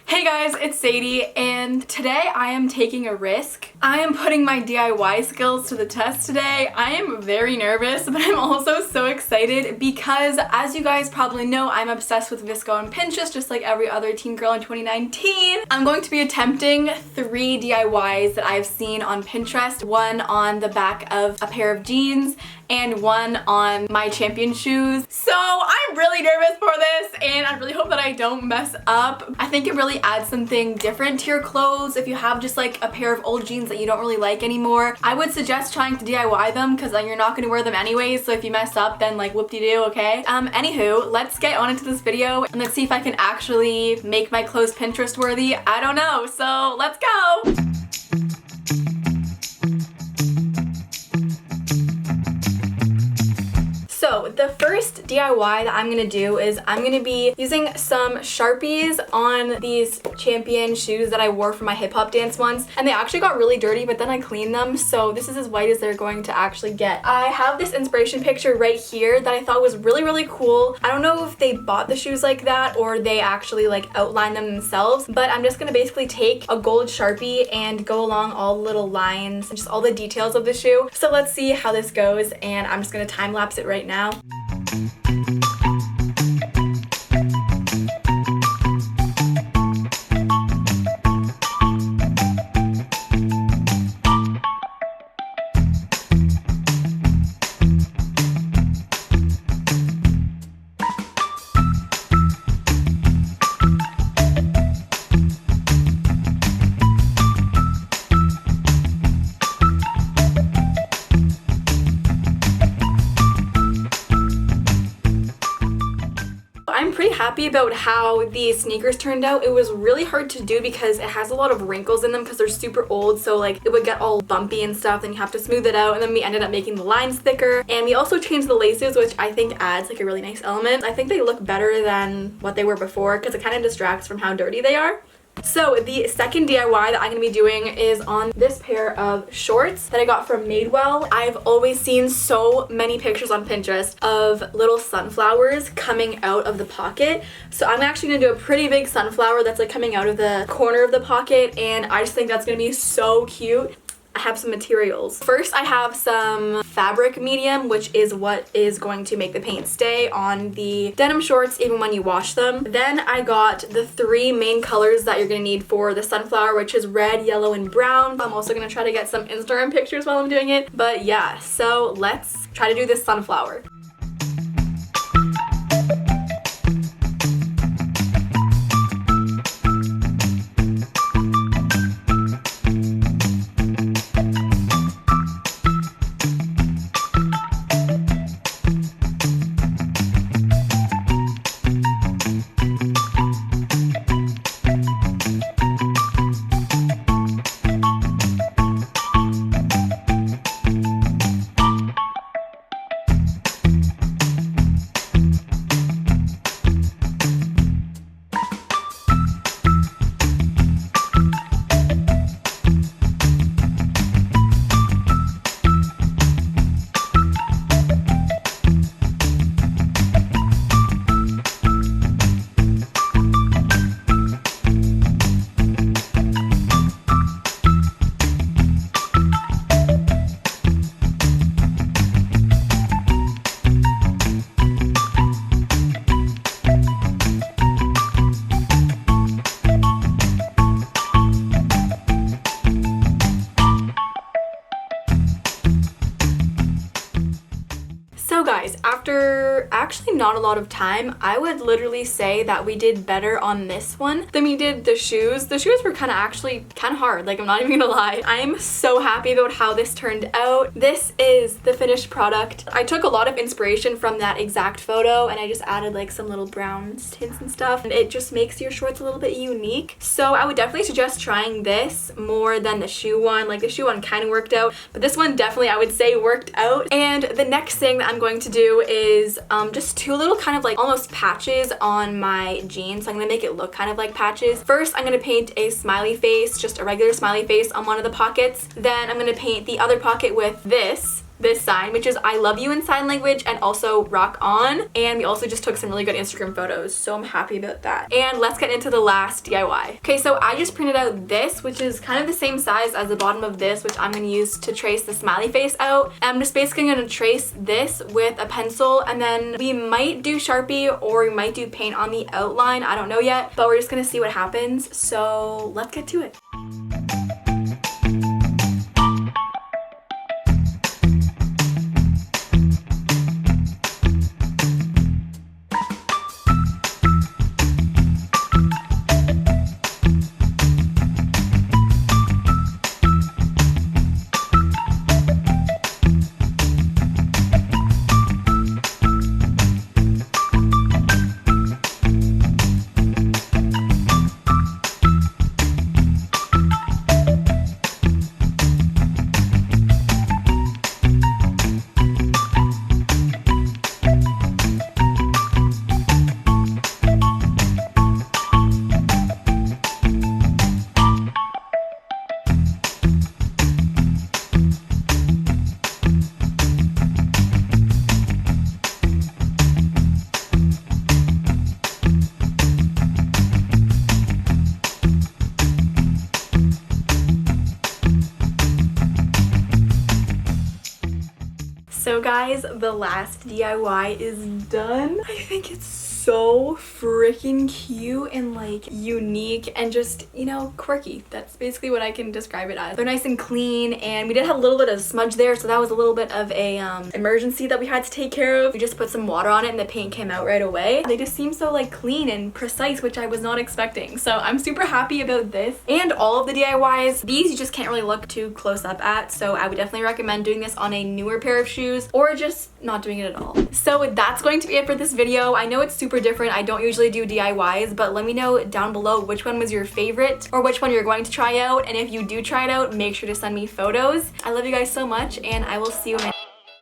Hey guys, it's Sadie, and today I am taking a risk. I am putting my DIY skills to the test today. I am very nervous, but I'm also so excited because, as you guys probably know, I'm obsessed with Visco on Pinterest, just like every other teen girl in 2019. I'm going to be attempting 3 DIYs that I've seen on Pinterest, one on the back of a pair of jeans, and one on my champion shoes. So I'm really nervous for this, and I really hope that I don't mess up. I think it really adds something different to your clothes. If you have just like a pair of old jeans that you don't really like anymore, I would suggest trying to DIY them because then you're not gonna wear them anyways. So if you mess up, then like whoop-de-doo, okay? Anywho, let's get on into this video and let's see if I can actually make my clothes Pinterest worthy. I don't know, so let's go. So the first DIY that I'm gonna do is I'm gonna be using some Sharpies on these champion shoes that I wore for my hip hop dance once, and they actually got really dirty, but then I cleaned them, so this is as white as they're going to actually get. I have this inspiration picture right here that I thought was really cool. I don't know if they bought the shoes like that or they actually like outlined them themselves, but I'm just gonna basically take a gold Sharpie and go along all the little lines and just all the details of the shoe. So let's see how this goes, and I'm just gonna time lapse it right now. I'm pretty happy about how these sneakers turned out. It was really hard to do because it has a lot of wrinkles in them because they're super old, so like it would get all bumpy and stuff, then you have to smooth it out, and then we ended up making the lines thicker, and we also changed the laces, which I think adds like a really nice element. I think they look better than what they were before because it kind of distracts from how dirty they are. So the second DIY that I'm going to be doing is on this pair of shorts that I got from Madewell. I've always seen so many pictures on Pinterest of little sunflowers coming out of the pocket. So I'm actually going to do a pretty big sunflower that's like coming out of the corner of the pocket, and I just think that's going to be so cute. I have some materials. First, I have some fabric medium, which is what is going to make the paint stay on the denim shorts even when you wash them. Then I got the 3 main colors that you're gonna need for the sunflower, which is red, yellow, and brown. I'm also gonna try to get some Instagram pictures while I'm doing it. But yeah, so let's try to do this sunflower. So guys, after actually not a lot of time, I would literally say that we did better on this one than we did the shoes. The shoes were kind of hard, like I'm not even gonna lie. I am so happy about how this turned out. This is the finished product. I took a lot of inspiration from that exact photo and I just added like some little brown tints and stuff, and it just makes your shorts a little bit unique. So I would definitely suggest trying this more than the shoe one. Like the shoe one kind of worked out, but this one definitely I would say worked out. And the next thing that I'm going to do is just 2 little kind of like almost patches on my jeans. So I'm gonna make it look kind of like patches. First, I'm gonna paint a smiley face, just a regular smiley face on one of the pockets. Then I'm gonna paint the other pocket with this. this sign, which is I love you in sign language and also rock on. And we also just took some really good Instagram photos, so I'm happy about that. And let's get into the last DIY. Okay, so I just printed out this, which is kind of the same size as the bottom of this, which I'm gonna use to trace the smiley face out. I'm just basically gonna trace this with a pencil, and then we might do Sharpie or we might do paint on the outline. I don't know yet, but we're just gonna see what happens. So let's get to it. So guys, the last DIY is done. I think it's so freaking cute and like unique and just, you know, quirky. That's basically what I can describe it as. They're nice and clean, and we did have a little bit of smudge there, so that was a little bit of a emergency that we had to take care of. We just put some water on it and the paint came out right away. They just seem so like clean and precise, which I was not expecting. So I'm super happy about this and all of the DIYs. These you just can't really look too close up at, so I would definitely recommend doing this on a newer pair of shoes or just not doing it at all. So that's going to be it for this video. I know it's super different. I don't usually do DIYs, but let me know down below which one was your favorite or which one you're going to try out. And if you do try it out, make sure to send me photos. I love you guys so much, and I will see you in